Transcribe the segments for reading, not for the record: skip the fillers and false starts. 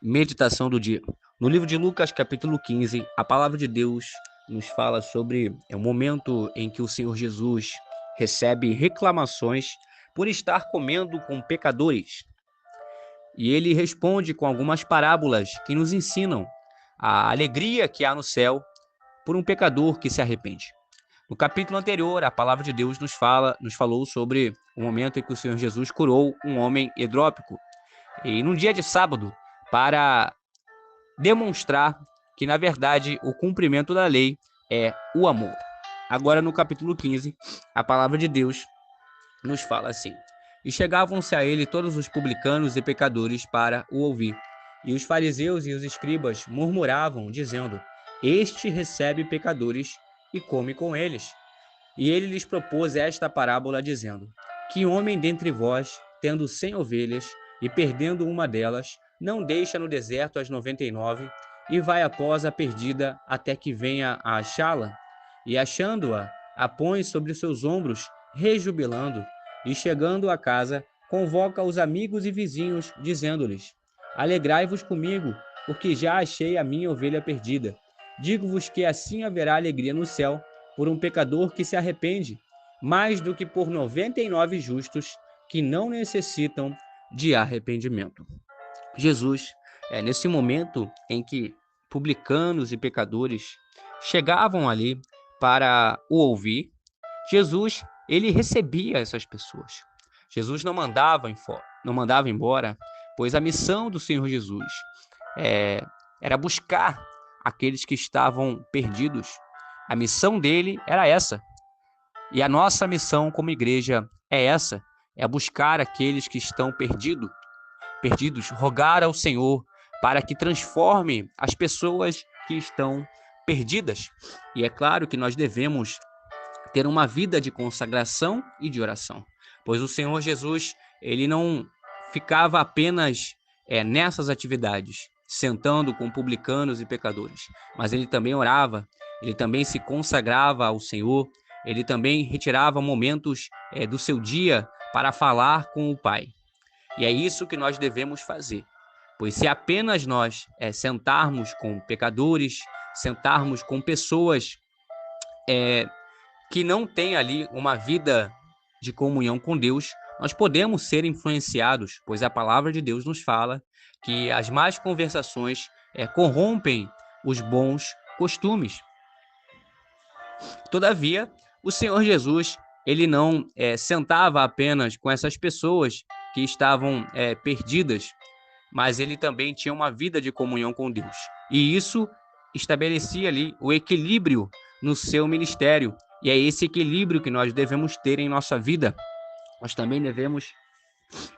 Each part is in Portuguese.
Meditação do dia. No livro de Lucas, capítulo 15, a palavra de Deus nos fala sobre o momento em que o Senhor Jesus recebe reclamações por estar comendo com pecadores. E ele responde com algumas parábolas que nos ensinam a alegria que há no céu por um pecador que se arrepende. No capítulo anterior, a palavra de Deus nos falou sobre o momento em que o Senhor Jesus curou um homem hidrópico. E num dia de sábado, para demonstrar que, na verdade, o cumprimento da lei é o amor. Agora, no capítulo 15, a palavra de Deus nos fala assim: E chegavam-se a ele todos os publicanos e pecadores para o ouvir. E os fariseus e os escribas murmuravam, dizendo: Este recebe pecadores e come com eles. E ele lhes propôs esta parábola, dizendo: Que homem dentre vós, tendo 100 ovelhas e perdendo uma delas, não deixa no deserto as 99 e vai após a perdida até que venha a achá-la? E achando-a, a põe sobre seus ombros, rejubilando, e chegando a casa, convoca os amigos e vizinhos, dizendo-lhes: Alegrai-vos comigo, porque já achei a minha ovelha perdida. Digo-vos que assim haverá alegria no céu por um pecador que se arrepende, mais do que por 99 justos que não necessitam de arrependimento. Jesus, nesse momento em que publicanos e pecadores chegavam ali para o ouvir, Jesus, ele recebia essas pessoas. Jesus não mandava embora, pois a missão do Senhor Jesus era buscar aqueles que estavam perdidos. A missão dele era essa. E a nossa missão como igreja é essa, é buscar aqueles que estão perdidos, rogar ao Senhor para que transforme as pessoas que estão perdidas. E é claro que nós devemos ter uma vida de consagração e de oração, pois o Senhor Jesus, ele não ficava apenas nessas atividades, sentando com publicanos e pecadores, mas ele também orava, ele também se consagrava ao Senhor, ele também retirava momentos do seu dia para falar com o Pai. E é isso que nós devemos fazer, pois se apenas nós sentarmos com pecadores, sentarmos com pessoas que não têm ali uma vida de comunhão com Deus, nós podemos ser influenciados, pois a palavra de Deus nos fala que as más conversações corrompem os bons costumes. Todavia, o Senhor Jesus, ele não sentava apenas com essas pessoas que estavam perdidas, mas ele também tinha uma vida de comunhão com Deus. E isso estabelecia ali o equilíbrio no seu ministério. E é esse equilíbrio que nós devemos ter em nossa vida. Nós também devemos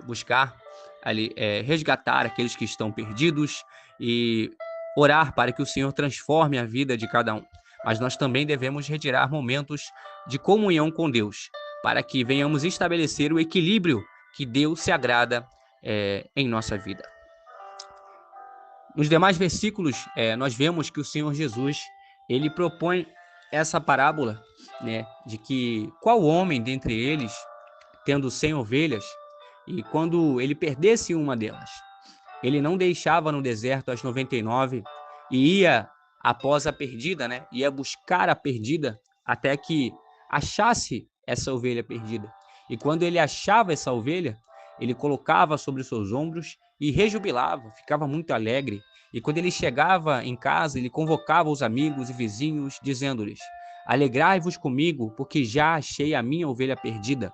buscar ali resgatar aqueles que estão perdidos e orar para que o Senhor transforme a vida de cada um. Mas nós também devemos retirar momentos de comunhão com Deus, para que venhamos estabelecer o equilíbrio que Deus se agrada em nossa vida. Nos demais versículos, nós vemos que o Senhor Jesus, ele propõe essa parábola, né, de que qual homem dentre eles, tendo 100 ovelhas, e quando ele perdesse uma delas, ele não deixava no deserto as 99 e ia após a perdida, né, ia buscar a perdida até que achasse essa ovelha perdida. E quando ele achava essa ovelha, ele colocava sobre os seus ombros e rejubilava, ficava muito alegre. E quando ele chegava em casa, ele convocava os amigos e vizinhos, dizendo-lhes: Alegrai-vos comigo, porque já achei a minha ovelha perdida.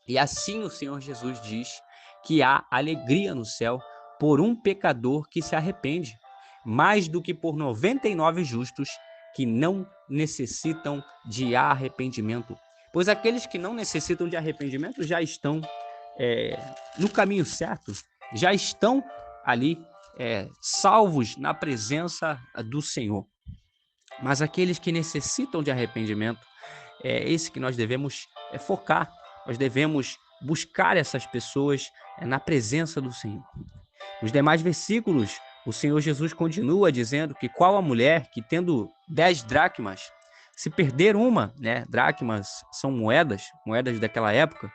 E assim o Senhor Jesus diz que há alegria no céu por um pecador que se arrepende, mais do que por 99 justos que não necessitam de arrependimento. Pois aqueles que não necessitam de arrependimento já estão no caminho certo, já estão ali salvos na presença do Senhor. Mas aqueles que necessitam de arrependimento, é esse que nós devemos focar. Nós devemos buscar essas pessoas na presença do Senhor. Nos demais versículos, o Senhor Jesus continua dizendo que qual a mulher que, tendo 10 dracmas, se perder uma, né? Dracmas são moedas daquela época.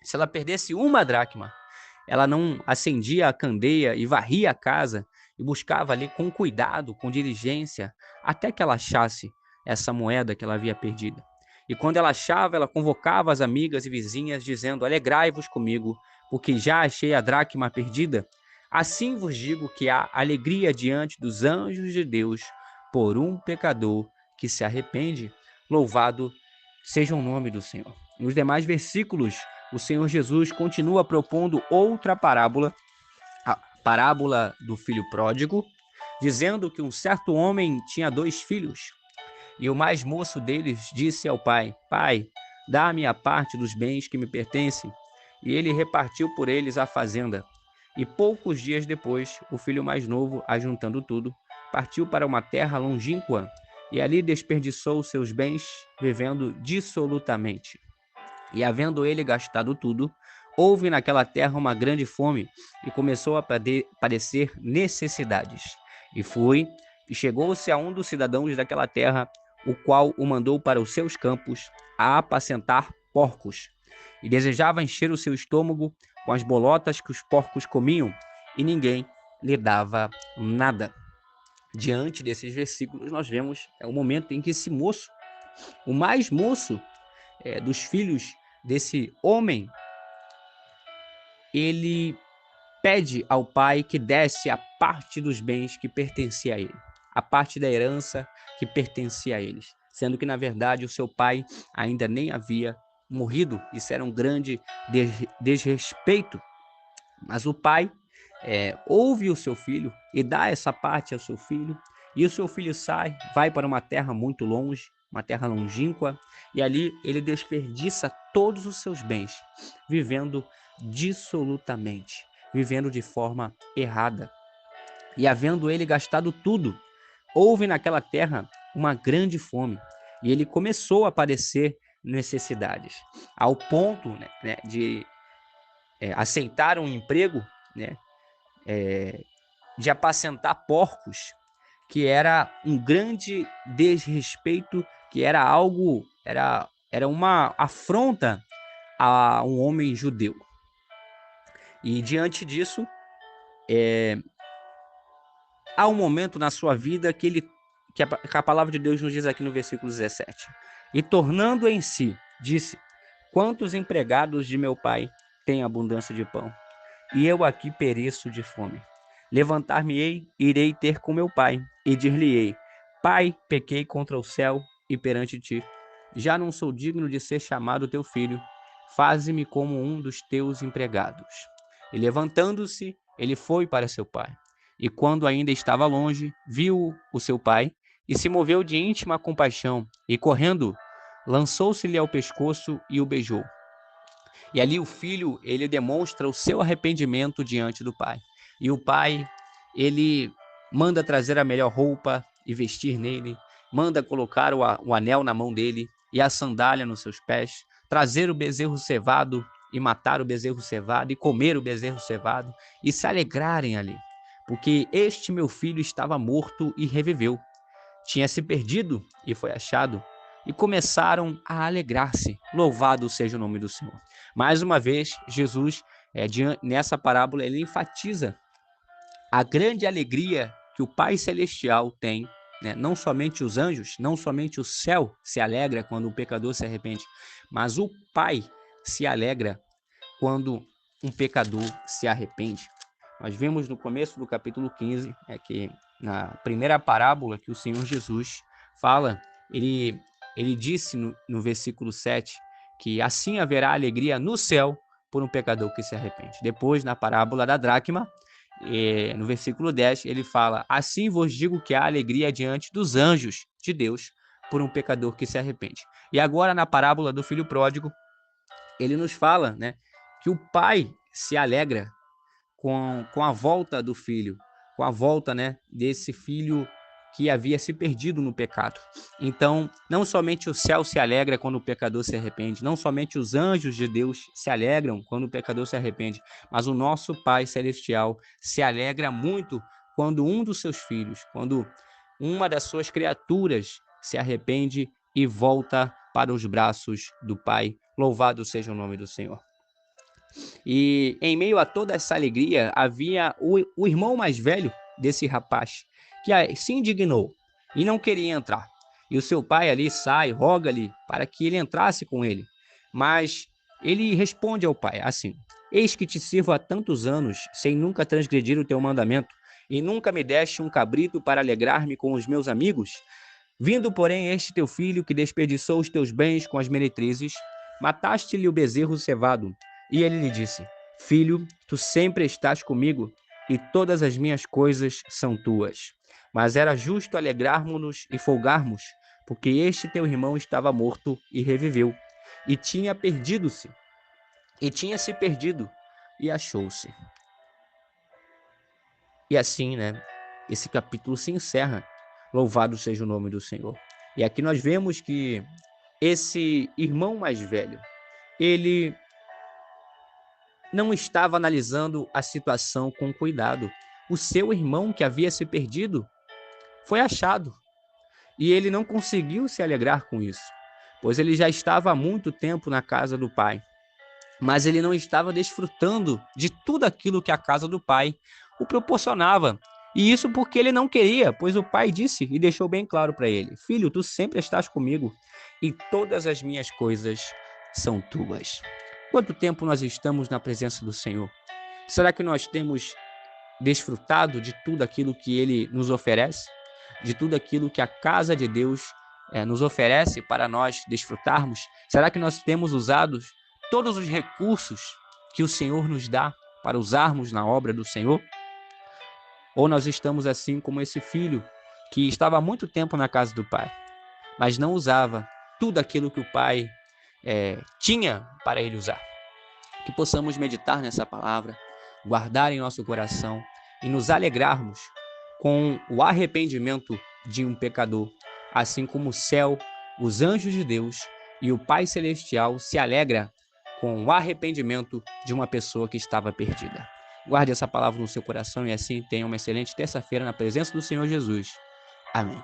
Se ela perdesse uma dracma, ela não acendia a candeia e varria a casa e buscava ali com cuidado, com diligência, até que ela achasse essa moeda que ela havia perdido. E quando ela achava, ela convocava as amigas e vizinhas, dizendo: alegrai-vos comigo, porque já achei a dracma perdida. Assim vos digo que há alegria diante dos anjos de Deus por um pecador que se arrepende. Louvado seja o nome do Senhor. Nos demais versículos, o Senhor Jesus continua propondo outra parábola, a parábola do filho pródigo, dizendo que um certo homem tinha 2 filhos. E o mais moço deles disse ao pai: Pai, dá-me a parte dos bens que me pertencem. E ele repartiu por eles a fazenda. E poucos dias depois, o filho mais novo, ajuntando tudo, partiu para uma terra longínqua e ali desperdiçou seus bens, vivendo dissolutamente. E havendo ele gastado tudo, houve naquela terra uma grande fome e começou a padecer necessidades. E chegou-se a um dos cidadãos daquela terra, o qual o mandou para os seus campos a apacentar porcos. E desejava encher o seu estômago com as bolotas que os porcos comiam, e ninguém lhe dava nada. Diante desses versículos, nós vemos o momento em que esse moço, o mais moço dos filhos desse homem, ele pede ao pai que desse a parte dos bens que pertencia a ele, a parte da herança que pertencia a eles, sendo que, na verdade, o seu pai ainda nem havia morrido. Isso era um grande desrespeito. Mas o pai ouve o seu filho e dá essa parte ao seu filho, e o seu filho sai, vai para uma terra muito longe, uma terra longínqua, e ali ele desperdiça todos os seus bens, vivendo dissolutamente, vivendo de forma errada. E havendo ele gastado tudo, houve naquela terra uma grande fome, e ele começou a padecer necessidades, ao ponto de aceitar um emprego, né, de apacentar porcos, que era um grande desrespeito, que era algo, era uma afronta a um homem judeu. E diante disso, há um momento na sua vida que a palavra de Deus nos diz aqui no versículo 17. E tornando em si, disse: quantos empregados de meu pai têm abundância de pão, e eu aqui pereço de fome? Levantar-me-ei, irei ter com meu pai, e dir-lhe-ei: Pai, pequei contra o céu e perante ti. Já não sou digno de ser chamado teu filho. Faze-me como um dos teus empregados. E levantando-se, ele foi para seu pai. E quando ainda estava longe, viu o seu pai, e se moveu de íntima compaixão, e correndo, lançou-se-lhe ao pescoço e o beijou. E ali o filho, ele demonstra o seu arrependimento diante do pai. E o pai, ele manda trazer a melhor roupa e vestir nele, manda colocar o anel na mão dele e a sandália nos seus pés, trazer o bezerro cevado e matar o bezerro cevado e comer o bezerro cevado e se alegrarem ali. Porque este meu filho estava morto e reviveu, tinha se perdido e foi achado, e começaram a alegrar-se. Louvado seja o nome do Senhor. Mais uma vez, Jesus, nessa parábola, ele enfatiza a grande alegria que o Pai Celestial tem, né? Não somente os anjos, não somente o céu se alegra quando o pecador se arrepende, mas o Pai se alegra quando um pecador se arrepende. Nós vemos no começo do capítulo 15, que na primeira parábola que o Senhor Jesus fala, ele disse no versículo 7 que assim haverá alegria no céu por um pecador que se arrepende. Depois, na parábola da dracma, no versículo 10, ele fala: assim vos digo que há alegria diante dos anjos de Deus por um pecador que se arrepende. E agora, na parábola do filho pródigo, ele nos fala, né, que o pai se alegra com a volta do filho, com a volta, né, desse filho que havia se perdido no pecado. Então, não somente o céu se alegra quando o pecador se arrepende, não somente os anjos de Deus se alegram quando o pecador se arrepende, mas o nosso Pai Celestial se alegra muito quando um dos seus filhos, quando uma das suas criaturas se arrepende e volta para os braços do Pai. Louvado seja o nome do Senhor. E em meio a toda essa alegria, havia o irmão mais velho desse rapaz, que se indignou e não queria entrar. E o seu pai ali sai, roga-lhe para que ele entrasse com ele. Mas ele responde ao pai assim: Eis que te sirvo há tantos anos, sem nunca transgredir o teu mandamento, e nunca me deste um cabrito para alegrar-me com os meus amigos. Vindo, porém, este teu filho, que desperdiçou os teus bens com as meretrizes, mataste-lhe o bezerro cevado. E ele lhe disse: Filho, tu sempre estás comigo, e todas as minhas coisas são tuas. Mas era justo alegrarmos-nos e folgarmos, porque este teu irmão estava morto e reviveu, e tinha se perdido, e achou-se. E assim, né, esse capítulo se encerra. Louvado seja o nome do Senhor. E aqui nós vemos que esse irmão mais velho, ele não estava analisando a situação com cuidado. O seu irmão que havia se perdido foi achado e ele não conseguiu se alegrar com isso, pois ele já estava há muito tempo na casa do pai, mas ele não estava desfrutando de tudo aquilo que a casa do pai o proporcionava. E isso porque ele não queria, pois o pai disse e deixou bem claro para ele: Filho, tu sempre estás comigo e todas as minhas coisas são tuas. Quanto tempo nós estamos na presença do Senhor? Será que nós temos desfrutado de tudo aquilo que ele nos oferece? De tudo aquilo que a casa de Deus nos oferece para nós desfrutarmos? Será que nós temos usado todos os recursos que o Senhor nos dá para usarmos na obra do Senhor? Ou nós estamos assim como esse filho que estava há muito tempo na casa do pai, mas não usava tudo aquilo que o pai tinha para ele usar? Que possamos meditar nessa palavra, guardar em nosso coração e nos alegrarmos com o arrependimento de um pecador, assim como o céu, os anjos de Deus e o Pai Celestial se alegra com o arrependimento de uma pessoa que estava perdida. Guarde essa palavra no seu coração e assim tenha uma excelente terça-feira na presença do Senhor Jesus. Amém.